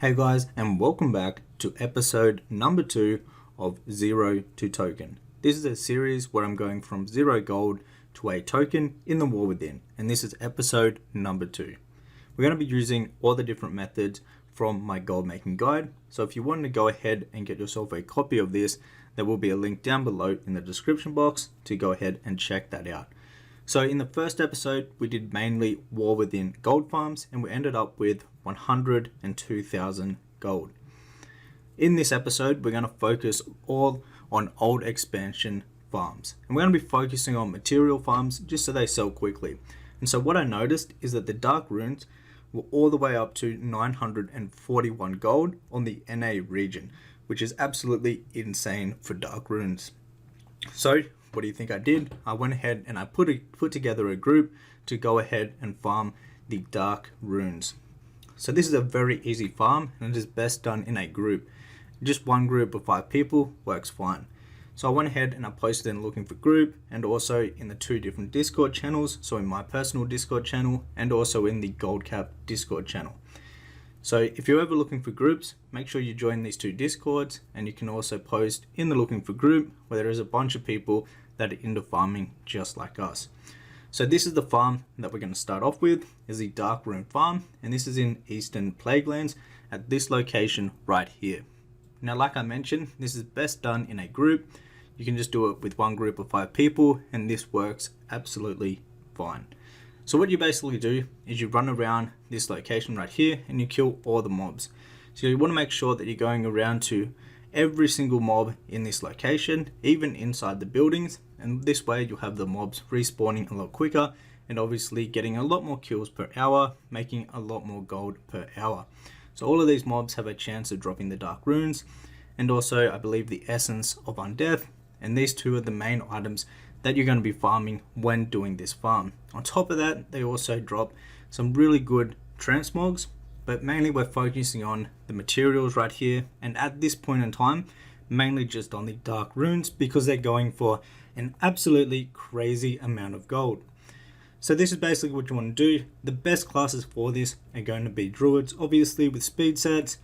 Hey guys, and welcome back to episode number 2 of Zero to Token. This is a series where I'm going from 0 gold to a token in the War Within, and this is episode number 2. We're going to be using all the different methods from my gold making guide, so if you want to go ahead and get yourself a copy of this, there will be a link down below in the description box to go ahead and check that out. So in the first episode, we did mainly War Within gold farms, and we ended up with 102,000 gold. In this episode, we're going to focus all on old expansion farms, and we're going to be focusing on material farms just so they sell quickly. And so what I noticed is that the dark runes were all the way up to 941 gold on the NA region, which is absolutely insane for dark runes. So what do you think I did? I went ahead and I put together a group to go ahead and farm the dark runes. So this is a very easy farm, and it is best done in a group. Just one group of 5 people works fine. So I went ahead and I posted in looking for group, and also in the 2 different Discord channels. So in my personal Discord channel and also in the Gold Cap Discord channel. So if you're ever looking for groups, make sure you join these 2 Discords, and you can also post in the looking for group where there is a bunch of people that are into farming just like us. So this is the farm that we're going to start off with, is the Dark Rune farm, and this is in Eastern Plaguelands at this location right here. Now like I mentioned, this is best done in a group. You can just do it with one group of 5 people, and this works absolutely fine. So what you basically do is you run around this location right here and you kill all the mobs. So you want to make sure that you're going around to every single mob in this location, even inside the buildings, and this way you'll have the mobs respawning a lot quicker and obviously getting a lot more kills per hour, making a lot more gold per hour. So all of these mobs have a chance of dropping the dark runes, and also I believe the essence of undeath, and these 2 are the main items that you're going to be farming when doing this farm. On top of that, they also drop some really good transmogs, but mainly we're focusing on the materials right here, and at this point in time mainly just on the dark runes because they're going for an absolutely crazy amount of gold. So this is basically what you want to do. The best classes for this are going to be druids, obviously with speed sets.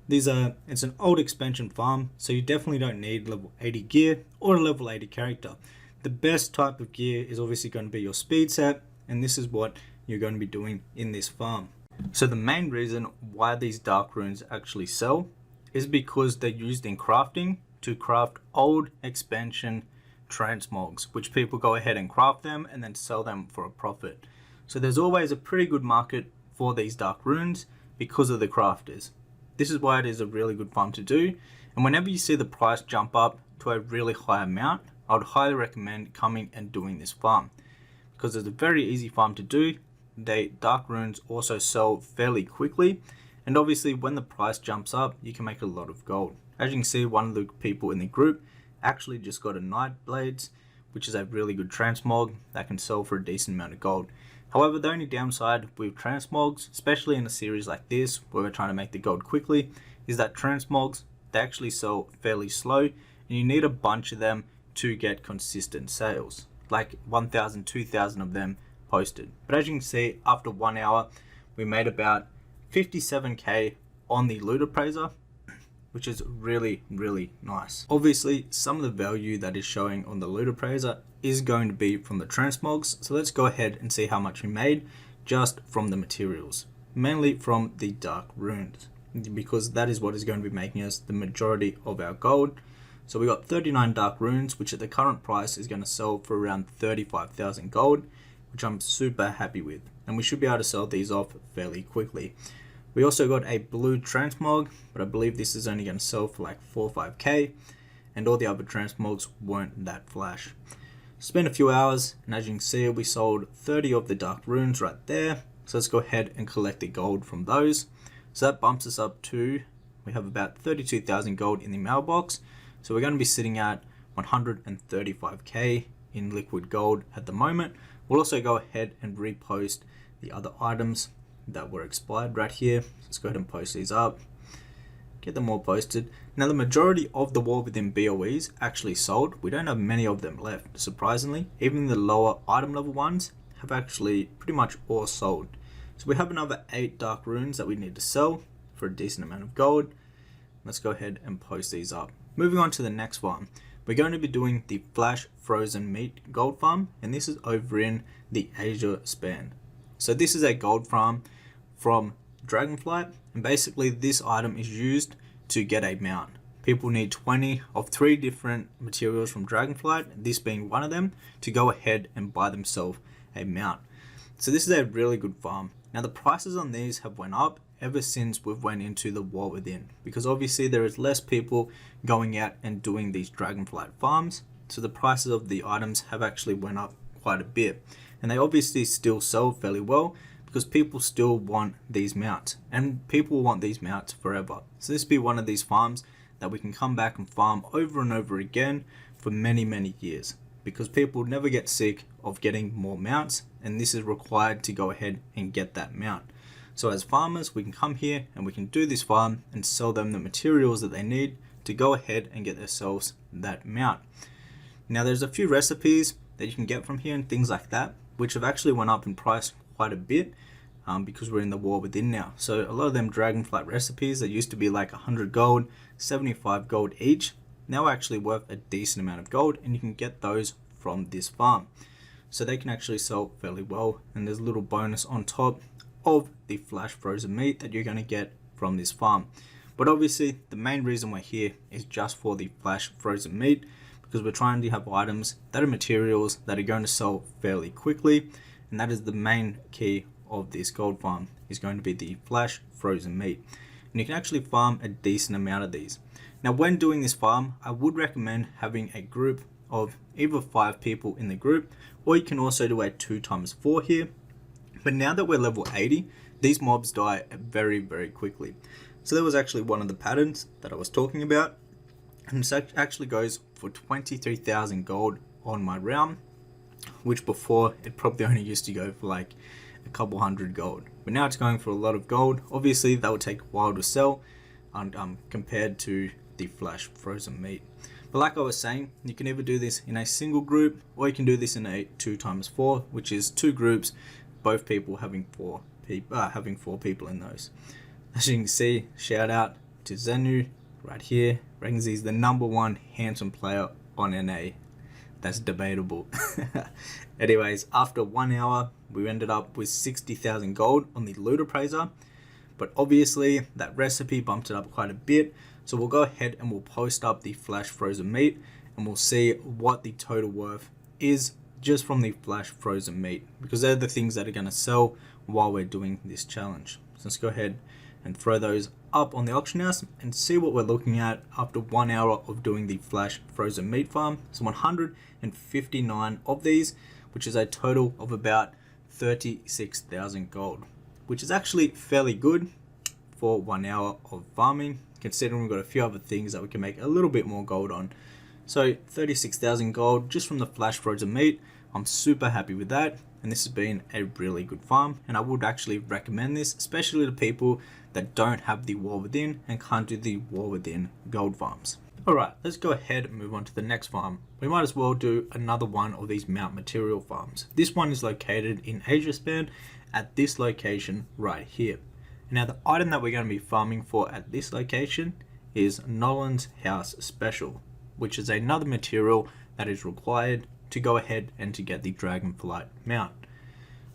It's an old expansion farm, so you definitely don't need level 80 gear or a level 80 character. The best type of gear is obviously going to be your speed set, and this is what you're going to be doing in this farm. So the main reason why these dark runes actually sell is because they're used in crafting to craft old expansion transmogs, which people go ahead and craft them and then sell them for a profit. So there's always a pretty good market for these dark runes because of the crafters. This is why it is a really good farm to do, and whenever you see the price jump up to a really high amount, I would highly recommend coming and doing this farm because it's a very easy farm to do. The dark runes also sell fairly quickly, and obviously when the price jumps up you can make a lot of gold. As you can see, one of the people in the group actually just got a Night Blades, which is a really good transmog that can sell for a decent amount of gold. However, the only downside with transmogs, especially in a series like this where we're trying to make the gold quickly, is that transmogs, they actually sell fairly slow, and you need a bunch of them to get consistent sales, like 1,000, 2,000 of them posted. But as you can see, after 1 hour we made about 57k on the loot appraiser, which is really nice. Obviously some of the value that is showing on the loot appraiser is going to be from the transmogs, so let's go ahead and see how much we made just from the materials, mainly from the dark runes, because that is what is going to be making us the majority of our gold. So we got 39 dark runes, which at the current price is going to sell for around 35,000 gold, which I'm super happy with, and we should be able to sell these off fairly quickly. We also got a blue transmog, but I believe this is only going to sell for like 4 or 5k, and all the other transmogs weren't that flash. Spent a few hours, and as you can see, we sold 30 of the dark runes right there. So let's go ahead and collect the gold from those. So that bumps us up to, we have about 32,000 gold in the mailbox. So we're going to be sitting at 135k in liquid gold at the moment. We'll also go ahead and repost the other items that were expired right here. Let's go ahead and post these up, get them all posted. Now the majority of the War Within BOEs actually sold. We don't have many of them left, surprisingly. Even the lower item level ones have actually pretty much all sold. So we have another 8 dark runes that we need to sell, for a decent amount of gold. Let's go ahead and post these up. Moving on to the next farm, we're going to be doing the Flash Frozen Meat gold farm, and this is over in the Asia span. So this is a gold farm from Dragonflight, and basically this item is used to get a mount. People need 20 of 3 different materials from Dragonflight, this being one of them, to go ahead and buy themselves a mount. So this is a really good farm. Now the prices on these have went up ever since we've went into the War Within, because obviously there is less people going out and doing these Dragonflight farms, so the prices of the items have actually went up quite a bit, and they obviously still sell fairly well because people still want these mounts, and people want these mounts forever. So this will be one of these farms that we can come back and farm over and over again for many years, because people never get sick of getting more mounts, and this is required to go ahead and get that mount. So as farmers, we can come here and we can do this farm and sell them the materials that they need to go ahead and get themselves that mount. Now there's a few recipes that you can get from here and things like that, which have actually went up in price quite a bit because we're in the War Within now. So a lot of them Dragonflight recipes that used to be like 100 gold, 75 gold each, now actually worth a decent amount of gold, and you can get those from this farm. So they can actually sell fairly well, and there's a little bonus on top of the Flash Frozen Meat that you're going to get from this farm. But obviously the main reason we're here is just for the Flash Frozen Meat, because we're trying to have items that are materials that are going to sell fairly quickly, and that is the main key of this gold farm, is going to be the Flash Frozen Meat. And you can actually farm a decent amount of these. Now when doing this farm, I would recommend having a group of either 5 people in the group, or you can also do a 2x4 here. But now that we're level 80, these mobs die very quickly. So there was actually one of the patterns that I was talking about, and it actually goes for 23,000 gold on my realm, which before it probably only used to go for like a couple hundred gold. But now it's going for a lot of gold. Obviously that would take a while to sell compared to the Flash Frozen Meat. But like I was saying, you can either do this in a single group, or you can do this in a 2x4, which is 2 groups, both people having 4 people in those. As you can see, shout out to Zenu right here. Reckons he's the #1 handsome player on NA. That's debatable. Anyways, after 1 hour, we ended up with 60,000 gold on the Loot Appraiser. But obviously, that recipe bumped it up quite a bit. So we'll go ahead and we'll post up the Flash Frozen Meat, and we'll see what the total worth is just from the Flash Frozen Meat, because they're the things that are going to sell while we're doing this challenge. So let's go ahead and throw those up on the auction house and see what we're looking at after 1 hour of doing the Flash Frozen Meat farm. So 159 of these, which is a total of about 36,000 gold, which is actually fairly good for 1 hour of farming, considering we've got a few other things that we can make a little bit more gold on. So 36,000 gold just from the Flash Frozen Meat. I'm super happy with that, and this has been a really good farm, and I would actually recommend this, especially to people that don't have the War Within and can't do the War Within gold farms. Alright, let's go ahead and move on to the next farm. We might as well do another one of these mount material farms. This one is located in Asia Span at this location right here. Now the item that we're going to be farming for at this location is Nolans House Special, which is another material that is required to go ahead and to get the Dragonflight mount.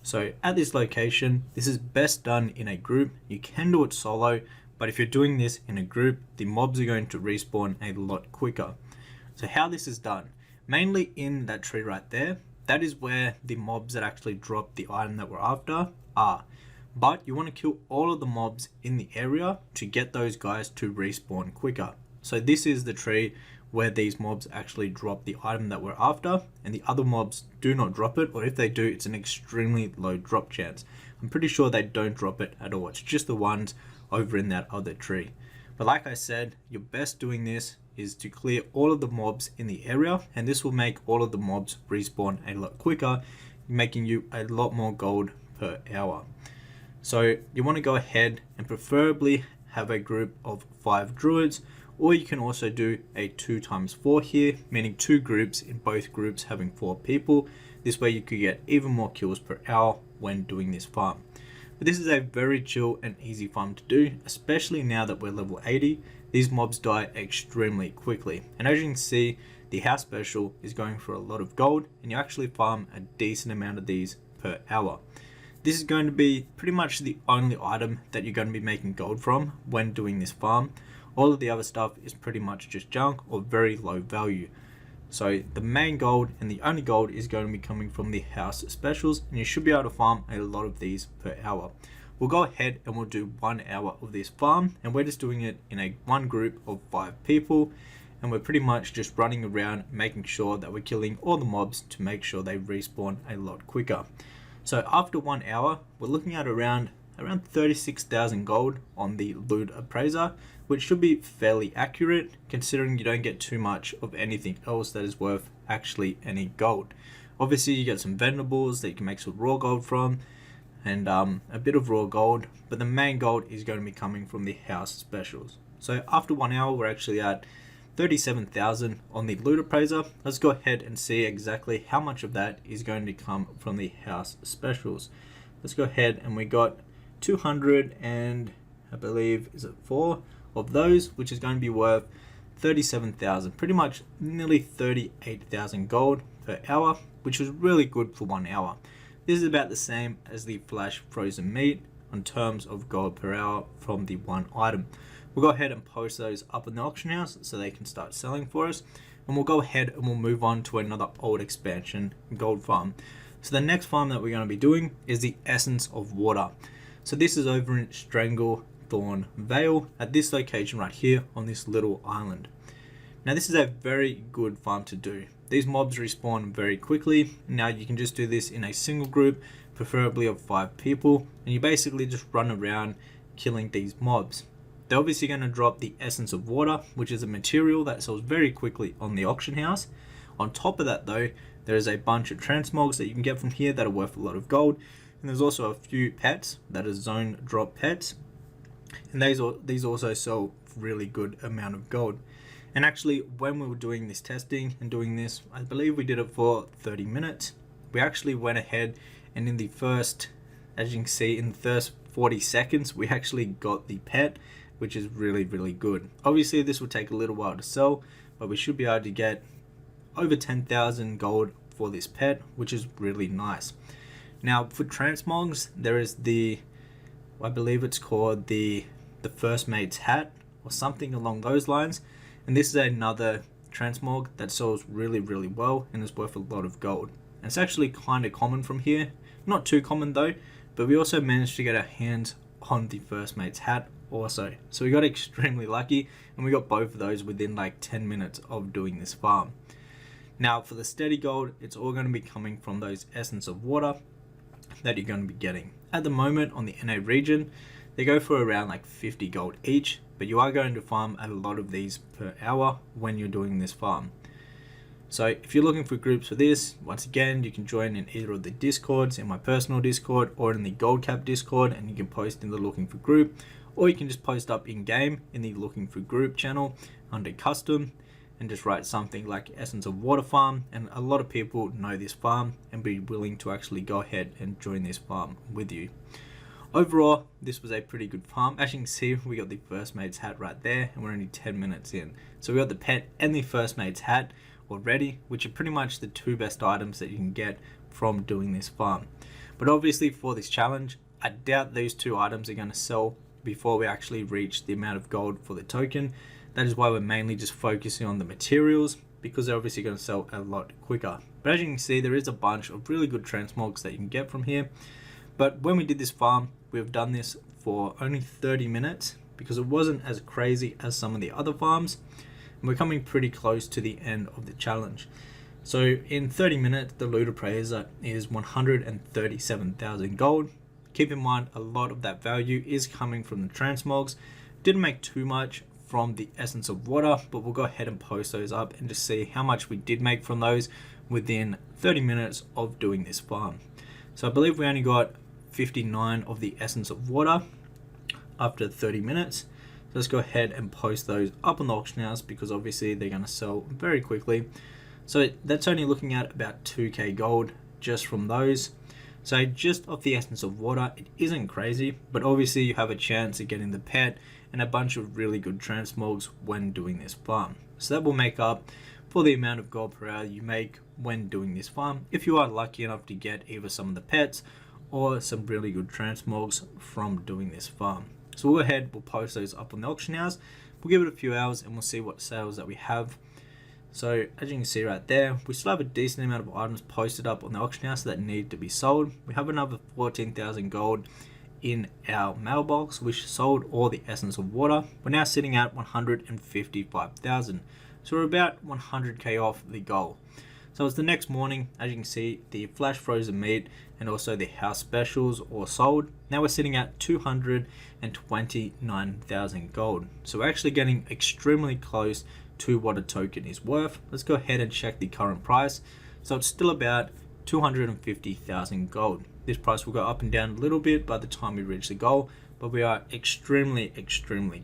So at this location, this is best done in a group. You can do it solo, but if you're doing this in a group, the mobs are going to respawn a lot quicker. So how this is done, mainly in that tree right there, that is where the mobs that actually drop the item that we're after are. But you want to kill all of the mobs in the area to get those guys to respawn quicker. So this is the tree where these mobs actually drop the item that we're after, and the other mobs do not drop it, or if they do, it's an extremely low drop chance. I'm pretty sure they don't drop it at all. It's just the ones over in that other tree. But like I said, your best doing this is to clear all of the mobs in the area, and this will make all of the mobs respawn a lot quicker, making you a lot more gold per hour. So you want to go ahead and preferably have a group of 5 druids, or you can also do a 2x4 here, meaning 2 groups, in both groups having 4 people. This way you could get even more kills per hour when doing this farm. But this is a very chill and easy farm to do, especially now that we're level 80. These mobs die extremely quickly, and as you can see, the house special is going for a lot of gold, and you actually farm a decent amount of these per hour. This is going to be pretty much the only item that you're going to be making gold from when doing this farm. All of the other stuff is pretty much just junk or very low value. So the main gold and the only gold is going to be coming from the house specials, and you should be able to farm a lot of these per hour. We'll go ahead and we'll do 1 hour of this farm, and we're just doing it in one group of 5 people, and we're pretty much just running around making sure that we're killing all the mobs to make sure they respawn a lot quicker. So after 1 hour, we're looking at around 36,000 gold on the loot appraiser, which should be fairly accurate considering you don't get too much of anything else that is worth actually any gold. Obviously you get some vendables that you can make some raw gold from, and a bit of raw gold, but the main gold is going to be coming from the house specials. So after 1 hour, we're actually at 37,000 on the loot appraiser. Let's go ahead and see exactly how much of that is going to come from the house specials. Let's go ahead, and we got 200 and I believe is it 4 of those, which is going to be worth 37,000, pretty much nearly 38,000 gold per hour, which is really good for 1 hour. This is about the same as the flash frozen meat in terms of gold per hour from the one item. We'll go ahead and post those up in the auction house so they can start selling for us, and we'll go ahead and we'll move on to another old expansion gold farm. So the next farm that we're going to be doing is the Essence of Water. So this is over in Stranglethorn Vale at this location right here on this little island. Now this is a very good farm to do. These mobs respawn very quickly. Now you can just do this in a single group, preferably of 5 people, and you basically just run around killing these mobs. They're obviously going to drop the Essence of Water, which is a material that sells very quickly on the auction house. On top of that though, there is a bunch of transmogs that you can get from here that are worth a lot of gold, and there's also a few pets that are zone drop pets, and these also sell really good amount of gold. And actually, when we were doing this testing and doing this, I believe we did it for 30 minutes. We actually went ahead, and in the first, as you can see, in the first 40 seconds, we actually got the pet, which is really, really good. Obviously, this will take a little while to sell, but we should be able to get over 10,000 gold for this pet, which is really nice. Now, for transmogs, there is I believe it's called the First Mate's Hat, or something along those lines. And this is another transmog that sells really, really well and is worth a lot of gold. And it's actually kind of common from here. Not too common though, but we also managed to get our hands on the First Mate's Hat also. So we got extremely lucky, and we got both of those within like 10 minutes of doing this farm. Now for the steady gold, it's all going to be coming from those Essence of Water that you're going to be getting. At the moment on the NA region, they go for around like 50 gold each, but you are going to farm a lot of these per hour when you're doing this farm. So if you're looking for groups for this, once again, you can join in either of the discords, in my personal discord or in the gold cap discord, and you can post in the looking for group, or you can just post up in game in the looking for group channel under custom and just write something like Essence of Water farm, and a lot of people know this farm and be willing to actually go ahead and join this farm with you. Overall, this was a pretty good farm. As you can see, we got the First Mate's Hat right there, and we're only 10 minutes in. So we got the pet and the First Mate's Hat already, which are pretty much the 2 best items that you can get from doing this farm. But obviously for this challenge, I doubt these 2 items are going to sell before we actually reach the amount of gold for the token. That is why we're mainly just focusing on the materials, because they're obviously going to sell a lot quicker. But as you can see, there is a bunch of really good transmogs that you can get from here. But when we did this farm, we've done this for only 30 minutes because it wasn't as crazy as some of the other farms, and we're coming pretty close to the end of the challenge. So in 30 minutes, the loot appraiser is 137,000 gold. Keep in mind, a lot of that value is coming from the transmogs. Didn't make too much from the Essence of Water, but we'll go ahead and post those up and just see how much we did make from those within 30 minutes of doing this farm. So I believe we only got 59 of the Essence of Water after 30 minutes. So let's go ahead and post those up on the auction house, because obviously they're going to sell very quickly. So that's only looking at about 2k gold just from those. So just off the essence of water, it isn't crazy, but obviously you have a chance of getting the pet and a bunch of really good transmogs when doing this farm. So that will make up for the amount of gold per hour you make when doing this farm, if you are lucky enough to get either some of the pets or some really good transmogs from doing this farm. So we'll go ahead, we'll post those up on the auction house. We'll give it a few hours and we'll see what sales that we have. So as you can see right there, we still have a decent amount of items posted up on the auction house that need to be sold. We have another 14,000 gold in our mailbox, which sold all the essence of water. We're now sitting at 155,000. So we're about 100k off the goal. So it's the next morning. As you can see, the flash frozen meat and also the house specials all sold. Now we're sitting at 229,000 gold. So we're actually getting extremely close to what a token is worth. Let's go ahead and check the current price. So it's still about 250,000 gold. This price will go up and down a little bit by the time we reach the goal, but we are extremely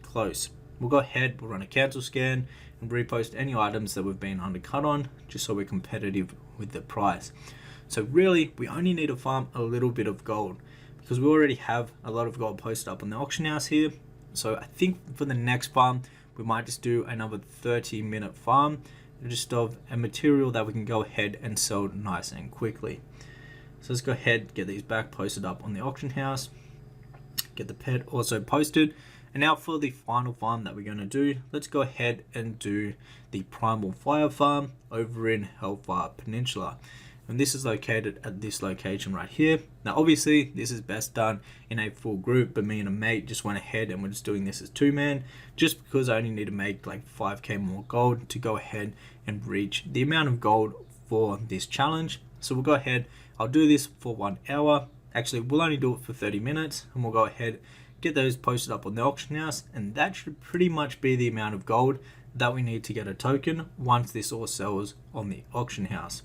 close. We'll go ahead, we'll run a cancel scan and repost any items that we've been undercut on, just so we're competitive with the price. So really, we only need to farm a little bit of gold because we already have a lot of gold posted up on the auction house here. So I think for the next farm, we might just do another 30-minute farm, just of a material that we can go ahead and sell nice and quickly. So let's go ahead, get these back posted up on the auction house, get the pet also posted. And now for the final farm that we're going to do, let's go ahead and do the primal fire farm over in Hellfire Peninsula. And this is located at this location right here. Now obviously this is best done in a full group, but me and a mate just went ahead and we're just doing this as 2-man, just because I only need to make like 5k more gold to go ahead and reach the amount of gold for this challenge. So we'll go ahead, I'll do this for 1 hour. Actually, we'll only do it for 30 minutes and we'll go ahead, get those posted up on the auction house, and that should pretty much be the amount of gold that we need to get a token once this all sells on the auction house.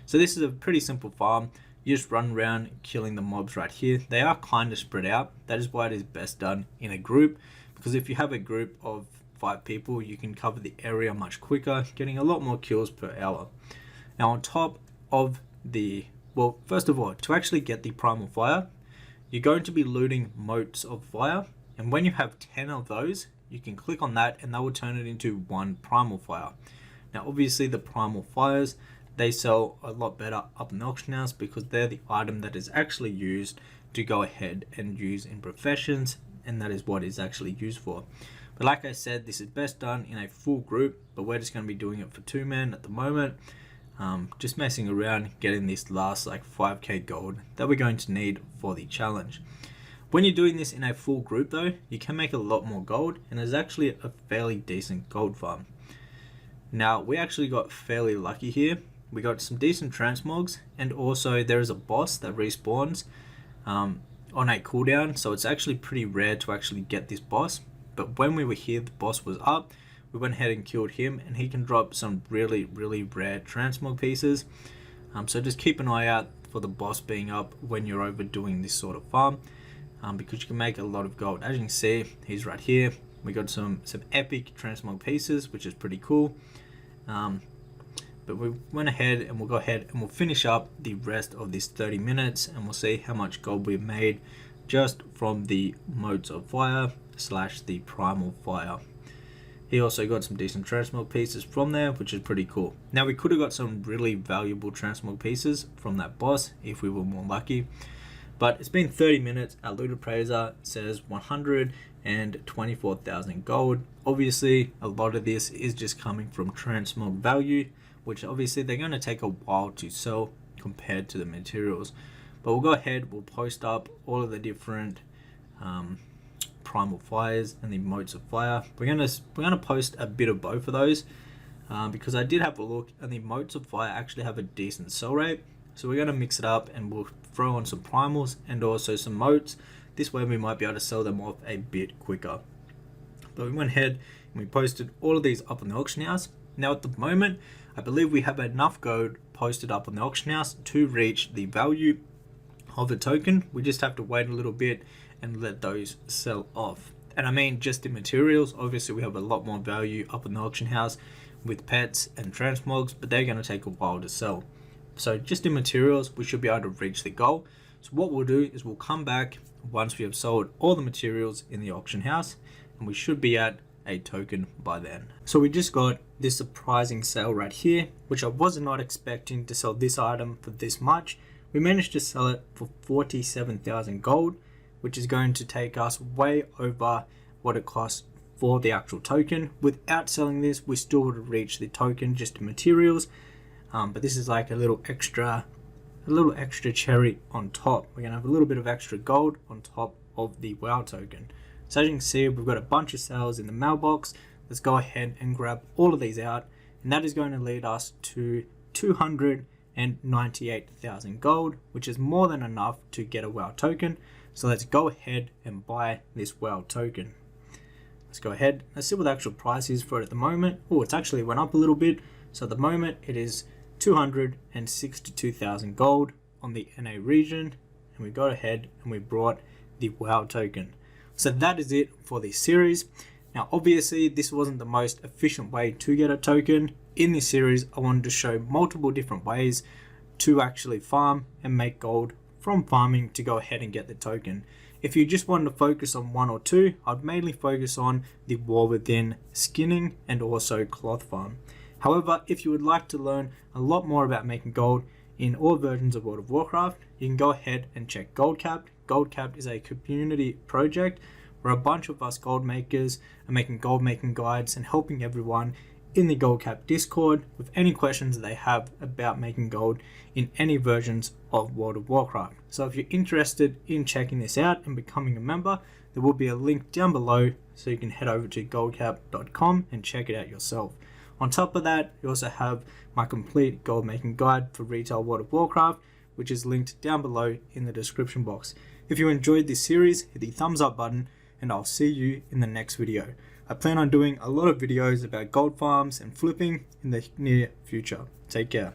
So this is a pretty simple farm. You just run around killing the mobs right here. They are kind of spread out. That is why it is best done in a group, because if you have a group of 5 people, you can cover the area much quicker, getting a lot more kills per hour. Now on top of the, well, first of all, to actually get the primal fire, you're going to be looting motes of fire, and when you have 10 of those, you can click on that and that will turn it into 1 primal fire. Now obviously the primal fires, they sell a lot better up in the auction house because they're the item that is actually used to go ahead and use in professions, and that is what it's actually used for. But like I said, this is best done in a full group, but we're just going to be doing it for 2-man at the moment. Just messing around, getting this last like 5k gold that we're going to need for the challenge. When you're doing this in a full group though, you can make a lot more gold, and there's actually a fairly decent gold farm. Now we actually got fairly lucky here. We got some decent transmogs, and also there is a boss that respawns on a cooldown, so it's actually pretty rare to actually get this boss. But when we were here, the boss was up. We went ahead and killed him, and he can drop some really rare transmog pieces. So just keep an eye out for the boss being up when you're overdoing this sort of farm, because you can make a lot of gold. As you can see, he's right here. We got some epic transmog pieces, which is pretty cool. But we went ahead and we'll go ahead and we'll finish up the rest of this 30 minutes, and we'll see how much gold we've made just from the modes of fire / the primal fire. He also got some decent transmog pieces from there, which is pretty cool. Now we could have got some really valuable transmog pieces from that boss if we were more lucky. But it's been 30 minutes. Our loot appraiser says 124,000 gold. Obviously, a lot of this is just coming from transmog value, which obviously they're going to take a while to sell compared to the materials. But we'll go ahead, we'll post up all of the different primal fires and the motes of fire. We're gonna post a bit of both of those because I did have a look, and the motes of fire actually have a decent sell rate. So we're gonna mix it up and we'll throw on some primals and also some motes. This way we might be able to sell them off a bit quicker. But we went ahead and we posted all of these up on the auction house. Now at the moment, I believe we have enough gold posted up on the auction house to reach the value of the token. We just have to wait a little bit and let those sell off. And I mean, just in materials, obviously we have a lot more value up in the auction house with pets and transmogs, but they're going to take a while to sell. So just in materials, we should be able to reach the goal. So what we'll do is we'll come back once we have sold all the materials in the auction house, and we should be at a token by then. So we just got this surprising sale right here, which I was not expecting to sell this item for this much. We managed to sell it for 47,000 gold, which is going to take us way over what it costs for the actual token. Without selling this, we still would have reached the token just in materials, but this is like a little extra cherry on top. We're gonna have a little bit of extra gold on top of the WoW token. So as you can see, we've got a bunch of sales in the mailbox. Let's go ahead and grab all of these out, and that is going to lead us to 298,000 gold, which is more than enough to get a WoW token. So let's go ahead and buy this WoW token. Let's go ahead. Let's see what the actual price is for it at the moment. Oh, it's actually went up a little bit. So at the moment it is 262,000 gold on the NA region, and we got ahead and we brought the WoW token. So that is it for this series. Now obviously this wasn't the most efficient way to get a token. In this series I wanted to show multiple different ways to actually farm and make gold from farming to go ahead and get the token. If you just wanted to focus on one or two, I'd mainly focus on the War Within skinning and also cloth farm. However, if you would like to learn a lot more about making gold in all versions of World of Warcraft, you can go ahead and check Goldcapped. Goldcapped is a community project where a bunch of us gold makers are making gold making guides and helping everyone in the Goldcapped Discord with any questions they have about making gold in any versions of World of Warcraft. So if you're interested in checking this out and becoming a member, there will be a link down below so you can head over to goldcapped.com and check it out yourself. On top of that, you also have my complete gold making guide for retail World of Warcraft, which is linked down below in the description box. If you enjoyed this series, hit the thumbs up button, and I'll see you in the next video. I plan on doing a lot of videos about gold farms and flipping in the near future. Take care.